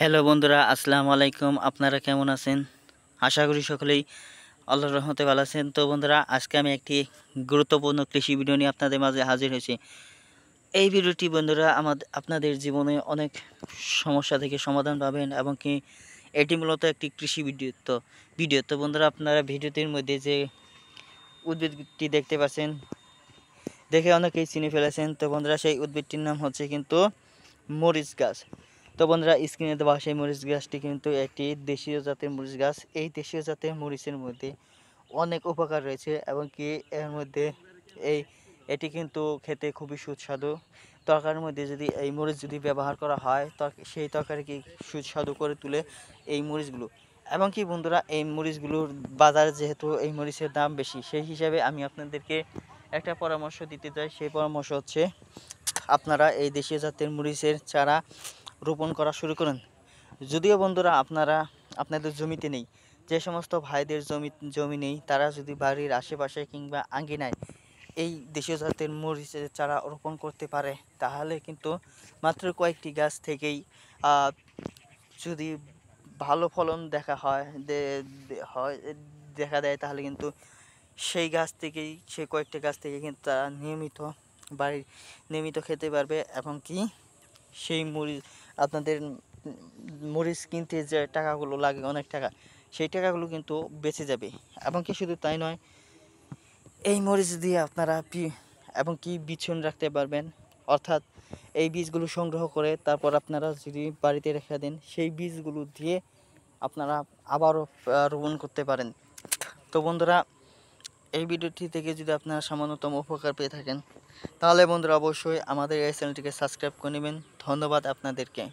Hello বন্ধুরা, আসসালামু আলাইকুম। আপনারা কেমন আছেন? আশা করি সকলেই আল্লাহর রহমতে ভালো আছেন। তো বন্ধুরা, আজকে আমি একটি গুরুত্বপূর্ণ কৃষি ভিডিও নিয়ে আপনাদের মাঝে হাজির হয়েছি। এই ভিডিওটি বন্ধুরা আপনাদের জীবনে অনেক সমস্যা থেকে সমাধান পাবেন এবং কি এটি মূলত একটি কৃষি ভিডিও তো বন্ধুরা, আপনারা ভিডিওটির মধ্যে যে উদ্ভিদটি দেখতে পাচ্ছেন দেখে অনেকেই চিনে ফেলেছেন। তো বন্ধুরা, সেই উদ্ভিদটির নাম হচ্ছে কিন্তু মরিচ গাছ। তো বন্ধুরা, স্ক্রিনে দেওয়া সেই মরিচ গাছটি কিন্তু একটি দেশীয় জাতের মরিচ গাছ। এই দেশীয় জাতের মরিচের মধ্যে অনেক উপকার রয়েছে এবং কি এর মধ্যে এটি কিন্তু খেতে খুবই সুস্বাদু। তরকারির মধ্যে যদি এই মরিচ যদি ব্যবহার করা হয় সেই তরকারিকে সুস্বাদু করে তোলে এই মরিচগুলো। এবং কি বন্ধুরা, এই মরিচগুলোর বাজারে যেহেতু এই মরিচের দাম বেশি, সেই হিসাবে আমি আপনাদেরকে একটা পরামর্শ দিতে চাই। সেই পরামর্শ হচ্ছে, আপনারা এই দেশীয় জাতের মরিচের চারা রোপণ করা শুরু করুন। যদিও বন্ধুরা আপনাদের জমিতে নেই, যে সমস্ত ভাইদের জমি নেই, তারা যদি বাড়ির আশেপাশে কিংবা আঙ্গিনায় এই দেশীয় জাতের মরিচের চারা রোপণ করতে পারে, তাহলে কিন্তু মাত্র কয়েকটি গাছ থেকেই যদি ভালো ফলন দেখা দেয়, তাহলে কিন্তু সেই কয়েকটা গাছ থেকে কিন্তু তারা নিয়মিত খেতে পারবে এবং কি সেই আপনাদের মরিচ কিনতে যে টাকাগুলো লাগে, অনেক টাকা, সেই টাকাগুলো কিন্তু বেঁচে যাবে। এবং কি শুধু তাই নয়, এই মরিচ দিয়ে আপনারা এবং কি বিছন রাখতে পারবেন। অর্থাৎ এই বীজগুলো সংগ্রহ করে তারপর আপনারা যদি বাড়িতে রেখে দেন, সেই বীজগুলো দিয়ে আপনারা আবারও রোপণ করতে পারেন। তো বন্ধুরা, এই ভিডিওটি থেকে যদি আপনারা সামান্যতম উপকার পেয়ে থাকেন, তাহলে বন্ধুরা অবশ্যই আমাদের এই চ্যানেলটিকে সাবস্ক্রাইব করে নেবেন। ধন্যবাদ আপনাদেরকে।